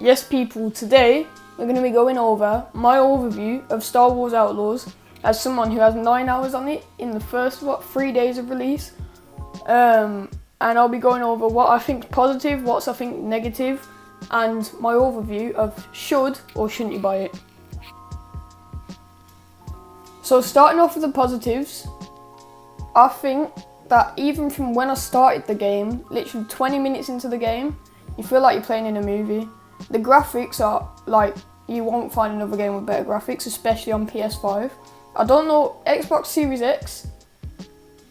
Yes people, today we're going to be going over my overview of Star Wars Outlaws as someone who has 9 hours on it in the first 3 days of release, and I'll be going over what I think is positive, what I think negative, and my overview of should or shouldn't you buy it. So starting off with the positives, I think that even from when I started the game, literally 20 minutes into the game, you feel like you're playing in a movie. The graphics are like, you won't find another game with better graphics, especially on PS5. I don't know, Xbox Series X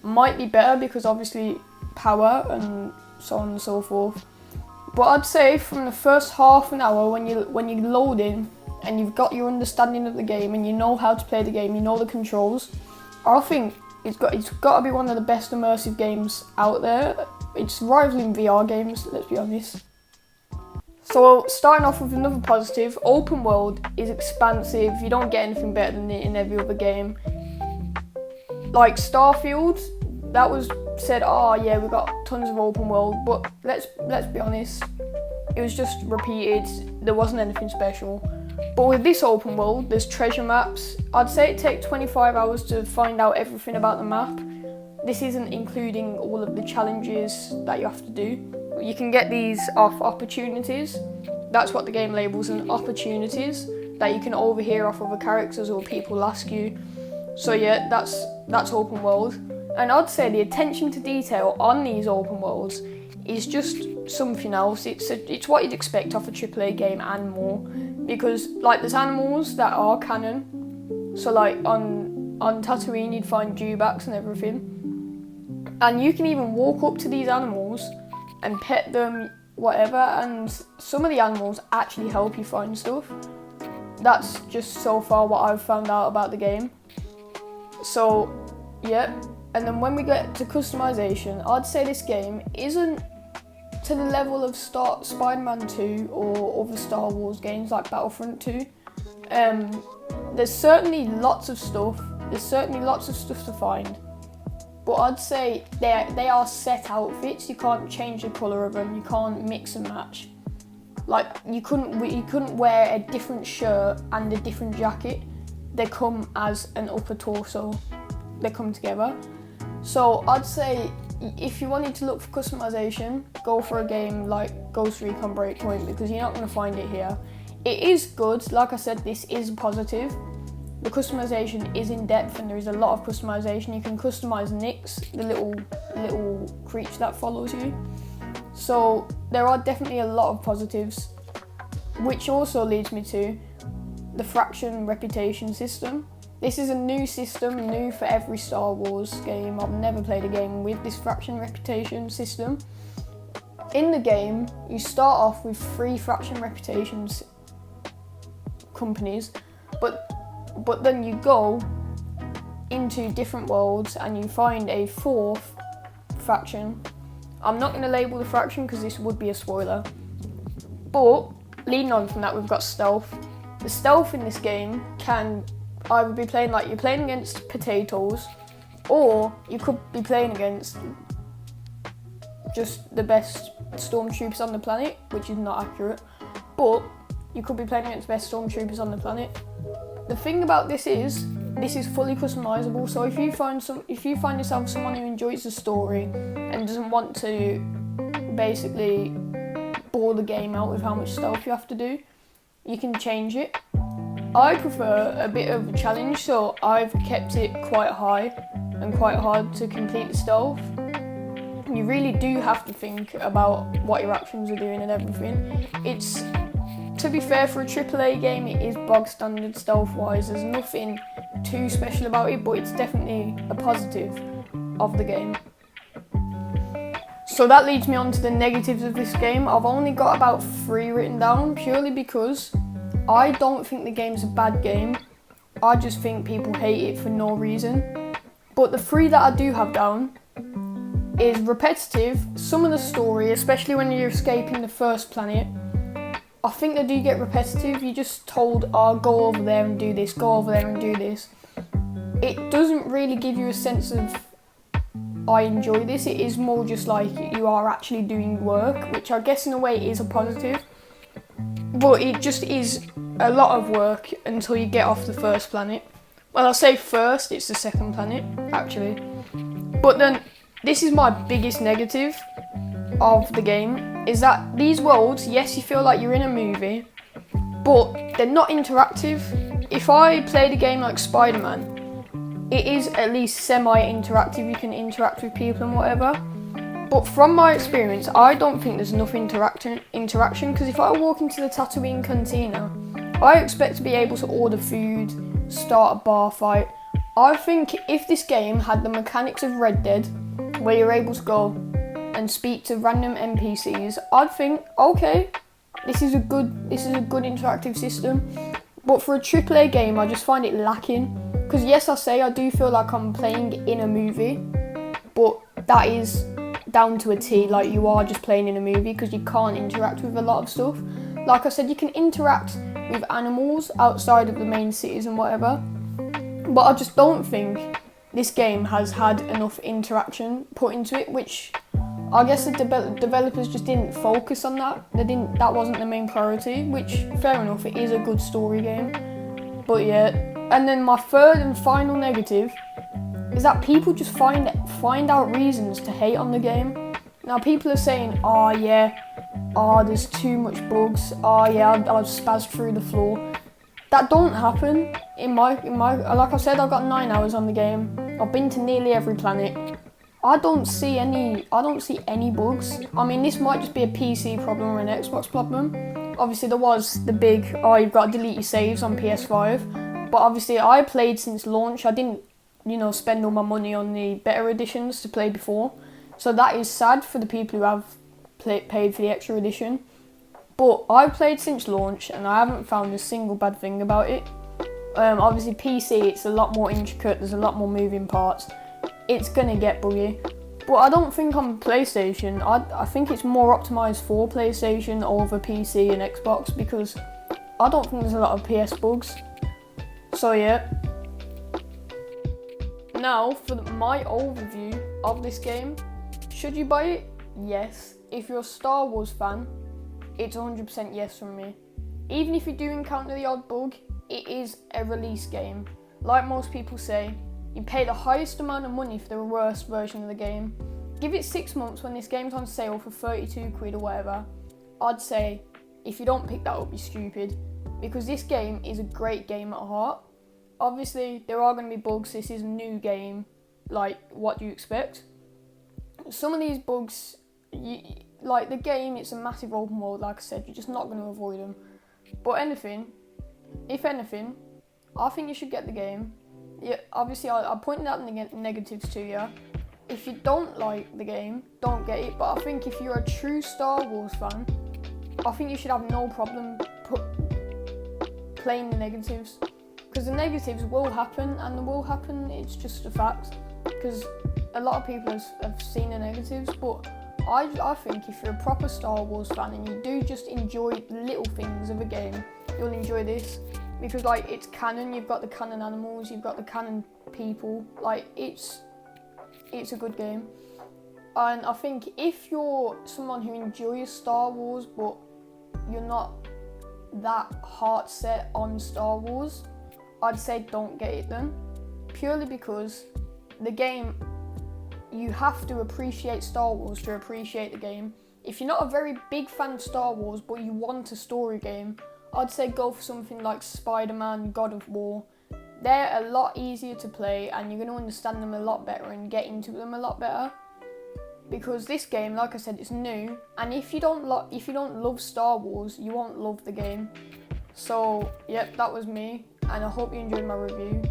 might be better because obviously power and so on and so forth. But I'd say from the first half an hour when you load in and you've got your understanding of the game and you know how to play the game, you know the controls, I think it's got to be one of the best immersive games out there. It's rivaling VR games, let's be honest. So starting off with another positive, open world is expansive. You don't get anything better than it in every other game. Like Starfield, that was said, oh yeah, we got tons of open world, but let's be honest, it was just repeated. There wasn't anything special. But with this open world, there's treasure maps. I'd say it takes 25 hours to find out everything about the map. This isn't including all of the challenges that you have to do. You can get these off opportunities. That's what the game labels as opportunities that you can overhear off other characters or people ask you. So yeah, that's open world. And I'd say the attention to detail on these open worlds is just something else. It's what you'd expect off a AAA game and more. Because like there's animals that are canon. So like on Tatooine you'd find dewbacks and everything. And you can even walk up to these animals and pet them, whatever, and some of the animals actually help you find stuff. That's just so far what I've found out about the game. So, yeah. And then when we get to customization, I'd say this game isn't to the level of Spider-Man 2 or other Star Wars games like Battlefront 2. There's certainly lots of stuff to find. But I'd say they are set outfits. You can't change the colour of them. You can't mix and match. Like you couldn't wear a different shirt and a different jacket. They come as an upper torso. They come together. So I'd say if you wanted to look for customization, go for a game like Ghost Recon Breakpoint because you're not going to find it here. It is good. Like I said, this is positive. The customization is in depth and there is a lot of customization. You can customize Nyx, the little creature that follows you. So there are definitely a lot of positives, which also leads me to the faction reputation system. This is a new system, new for every Star Wars game. I've never played a game with this faction reputation system. In the game, you start off with 3 faction reputations companies, but then you go into different worlds and you find a 4th faction. I'm not going to label the faction because this would be a spoiler. But leading on from that, we've got stealth. The stealth in this game can either be playing like you're playing against potatoes, or you could be playing against just the best stormtroopers on the planet, which is not accurate. But you could be playing against the best stormtroopers on the planet. The thing about this is fully customizable. So if you find yourself someone who enjoys the story and doesn't want to basically bore the game out with how much stealth you have to do, you can change it. I prefer a bit of a challenge, so I've kept it quite high and quite hard to complete the stealth. You really do have to think about what your actions are doing and everything. To be fair, for a AAA game, it is bog standard stealth-wise. There's nothing too special about it, but it's definitely a positive of the game. So that leads me on to the negatives of this game. I've only got about 3 written down, purely because I don't think the game's a bad game. I just think people hate it for no reason. But the 3 that I do have down is repetitive. Some of the story, especially when you're escaping the first planet, I think they do get repetitive. You're just told, oh, go over there and do this, go over there and do this. It doesn't really give you a sense of, I enjoy this. It is more just like you are actually doing work, which I guess in a way is a positive. but it just is a lot of work until you get off the first planet. Well, I'll say first, it's the second planet, actually. But then, this is my biggest negative of the game, is that these worlds, yes, you feel like you're in a movie, but they're not interactive. If I played a game like Spider-Man, it is at least semi-interactive, you can interact with people and whatever. But from my experience, I don't think there's enough interaction, because if I walk into the Tatooine cantina, I expect to be able to order food, start a bar fight. I think if this game had the mechanics of Red Dead, where you're able to go and speak to random NPCs, I'd think, okay, this is a good interactive system. But for a AAA game, I just find it lacking. Because yes, I do feel like I'm playing in a movie, but that is down to a T, like you are just playing in a movie because you can't interact with a lot of stuff. Like I said, you can interact with animals outside of the main cities and whatever, but I just don't think this game has had enough interaction put into it, which I guess the developers just didn't focus on that. That wasn't the main priority, which fair enough, it is a good story game. But yeah, and then my third and final negative is that people just find out reasons to hate on the game. Now people are saying, there's too much bugs, I've spazzed through the floor. That don't happen in my like I said, I've got 9 hours on the game. I've been to nearly every planet. I don't see any bugs. I mean, this might just be a PC problem or an Xbox problem. Obviously there was the big, you've got to delete your saves on PS5. But obviously I played since launch. I didn't, spend all my money on the better editions to play before. So that is sad for the people who have paid for the extra edition. But I've played since launch and I haven't found a single bad thing about it. Obviously PC, it's a lot more intricate, there's a lot more moving parts. It's gonna get buggy. But I don't think on PlayStation, I think it's more optimised for PlayStation over PC and Xbox, because I don't think there's a lot of PS bugs. So yeah. Now for my overview of this game. Should you buy it? Yes. If you're a Star Wars fan, it's 100% yes from me. Even if you do encounter the odd bug, it is a release game. Like most people say, you pay the highest amount of money for the worst version of the game. Give it 6 months when this game's on sale for 32 quid or whatever. I'd say, if you don't pick that up, you're stupid. Because this game is a great game at heart. Obviously, there are going to be bugs. This is a new game. Like, what do you expect? Some of these bugs, like the game, it's a massive open world, like I said, you're just not going to avoid them. But if anything, I think you should get the game. Yeah, obviously I pointed out the negatives to you. If you don't like the game, don't get it. But I think if you're a true Star Wars fan, I think you should have no problem playing the negatives. Because the negatives will happen, and they will happen, it's just a fact. Because a lot of people have seen the negatives, but I think if you're a proper Star Wars fan and you do just enjoy little things of a game, you'll enjoy this. Because like, it's canon, you've got the canon animals, you've got the canon people, like it's a good game. And I think if you're someone who enjoys Star Wars but you're not that heart set on Star Wars, I'd say don't get it then. Purely because the game, you have to appreciate Star Wars to appreciate the game. If you're not a very big fan of Star Wars but you want a story game, I'd say go for something like Spider-Man, God of War. They're a lot easier to play and you're going to understand them a lot better and get into them a lot better. Because this game, like I said, it's new, and if you don't love Star Wars, you won't love the game. So, yep, that was me, and I hope you enjoyed my review.